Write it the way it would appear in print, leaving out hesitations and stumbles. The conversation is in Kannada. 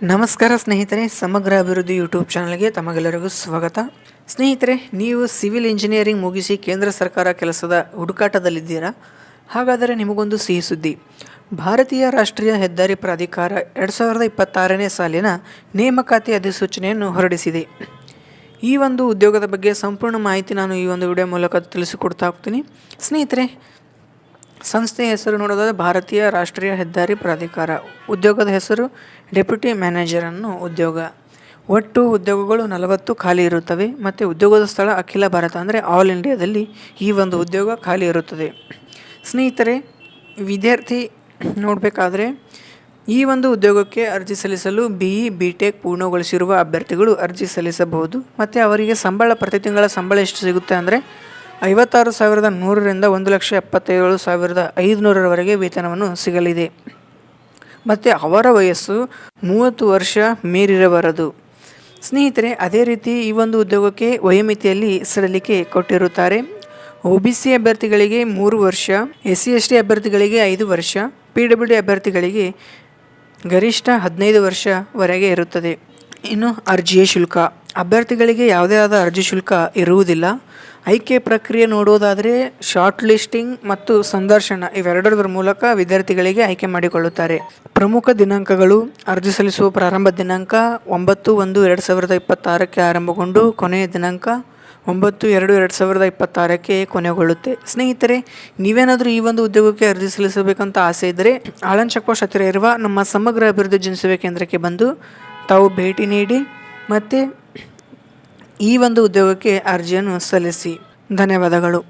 ನಮಸ್ಕಾರ ಸ್ನೇಹಿತರೆ, ಸಮಗ್ರ ಅಭಿವೃದ್ಧಿ ಯೂಟ್ಯೂಬ್ ಚಾನಲ್ಗೆ ತಮಗೆಲ್ಲರಿಗೂ ಸ್ವಾಗತ. ಸ್ನೇಹಿತರೆ, ನೀವು ಸಿವಿಲ್ ಇಂಜಿನಿಯರಿಂಗ್ ಮುಗಿಸಿ ಕೇಂದ್ರ ಸರ್ಕಾರ ಕೆಲಸದ ಹುಡುಕಾಟದಲ್ಲಿದ್ದೀರಾ? ಹಾಗಾದರೆ ನಿಮಗೊಂದು ಸಿಹಿ ಸುದ್ದಿ. ಭಾರತೀಯ ರಾಷ್ಟ್ರೀಯ ಹೆದ್ದಾರಿ ಪ್ರಾಧಿಕಾರ 2026ನೇ ಸಾಲಿನ ನೇಮಕಾತಿ ಅಧಿಸೂಚನೆಯನ್ನು ಹೊರಡಿಸಿದೆ. ಈ ಒಂದು ಉದ್ಯೋಗದ ಬಗ್ಗೆ ಸಂಪೂರ್ಣ ಮಾಹಿತಿ ನಾನು ಈ ಒಂದು ವಿಡಿಯೋ ಮೂಲಕ ತಿಳಿಸಿಕೊಡ್ತಾ ಹೋಗ್ತೀನಿ. ಸ್ನೇಹಿತರೆ, ಸಂಸ್ಥೆಯ ಹೆಸರು ನೋಡೋದಾದರೆ ಭಾರತೀಯ ರಾಷ್ಟ್ರೀಯ ಹೆದ್ದಾರಿ ಪ್ರಾಧಿಕಾರ. ಉದ್ಯೋಗದ ಹೆಸರು ಡೆಪ್ಯೂಟಿ ಮ್ಯಾನೇಜರ್ ಅನ್ನೋ ಉದ್ಯೋಗ. ಒಟ್ಟು ಉದ್ಯೋಗಗಳು 40 ಖಾಲಿ ಇರುತ್ತವೆ ಮತ್ತು ಉದ್ಯೋಗದ ಸ್ಥಳ ಅಖಿಲ ಭಾರತ ಅಂದರೆ ಆಲ್ ಇಂಡಿಯಾದಲ್ಲಿ ಈ ಒಂದು ಉದ್ಯೋಗ ಖಾಲಿ ಇರುತ್ತದೆ. ಸ್ನೇಹಿತರೆ, ವಿದ್ಯಾರ್ಥಿ ನೋಡಬೇಕಾದ್ರೆ ಈ ಒಂದು ಉದ್ಯೋಗಕ್ಕೆ ಅರ್ಜಿ ಸಲ್ಲಿಸಲು BE BTech ಪೂರ್ಣಗೊಳಿಸಿರುವ ಅಭ್ಯರ್ಥಿಗಳು ಅರ್ಜಿ ಸಲ್ಲಿಸಬಹುದು. ಮತ್ತು ಅವರಿಗೆ ಪ್ರತಿ ತಿಂಗಳ ಸಂಬಳ ಎಷ್ಟು ಸಿಗುತ್ತೆ ಅಂದರೆ 56,100ರಿಂದ 1,77,500ರವರೆಗೆ ವೇತನವನ್ನು ಸಿಗಲಿದೆ. ಮತ್ತು ಅವರ ವಯಸ್ಸು 30 ವರ್ಷ ಮೀರಿರಬಾರದು. ಸ್ನೇಹಿತರೆ, ಅದೇ ರೀತಿ ಈ ಒಂದು ಉದ್ಯೋಗಕ್ಕೆ ವಯೋಮಿತಿಯಲ್ಲಿ ಸಡಿಲಿಕೆ ಕೊಟ್ಟಿರುತ್ತಾರೆ. OBC ಅಭ್ಯರ್ಥಿಗಳಿಗೆ 3 ವರ್ಷ, SC ST ಅಭ್ಯರ್ಥಿಗಳಿಗೆ 5 ವರ್ಷ, PWD ಅಭ್ಯರ್ಥಿಗಳಿಗೆ ಗರಿಷ್ಠ 15 ವರ್ಷವರೆಗೆ ಇರುತ್ತದೆ. ಇನ್ನು ಅರ್ಜಿಯ ಶುಲ್ಕ, ಅಭ್ಯರ್ಥಿಗಳಿಗೆ ಯಾವುದೇ ಆದ ಅರ್ಜಿ ಶುಲ್ಕ ಇರುವುದಿಲ್ಲ. ಆಯ್ಕೆ ಪ್ರಕ್ರಿಯೆ ನೋಡುವುದಾದರೆ ಶಾರ್ಟ್ ಲಿಸ್ಟಿಂಗ್ ಮತ್ತು ಸಂದರ್ಶನ ಇವೆರಡರ ಮೂಲಕ ವಿದ್ಯಾರ್ಥಿಗಳಿಗೆ ಆಯ್ಕೆ ಮಾಡಿಕೊಳ್ಳುತ್ತಾರೆ. ಪ್ರಮುಖ ದಿನಾಂಕಗಳು: ಅರ್ಜಿ ಸಲ್ಲಿಸುವ ಪ್ರಾರಂಭ ದಿನಾಂಕ 9/1/2026ಕ್ಕೆ ಆರಂಭಗೊಂಡು ಕೊನೆಯ ದಿನಾಂಕ 9/2/2026ಕ್ಕೆ ಕೊನೆಗೊಳ್ಳುತ್ತೆ. ಸ್ನೇಹಿತರೆ, ನೀವೇನಾದರೂ ಈ ಒಂದು ಉದ್ಯೋಗಕ್ಕೆ ಅರ್ಜಿ ಸಲ್ಲಿಸಬೇಕಂತ ಆಸೆ ಇದ್ದರೆ ಆಳಂದ್ ಚೆಕ್ ಪೋಸ್ಟ್ ಹತ್ತಿರ ಇರುವ ನಮ್ಮ ಸಮಗ್ರ ಅಭಿವೃದ್ಧಿ ಜನಸೇವೆ ಕೇಂದ್ರಕ್ಕೆ ಬಂದು ತಾವು ಭೇಟಿ ನೀಡಿ ಮತ್ತು ಈ ಒಂದು ಉದ್ಯೋಗಕ್ಕೆ ಅರ್ಜಿಯನ್ನು ಸಲ್ಲಿಸಿ. ಧನ್ಯವಾದಗಳು.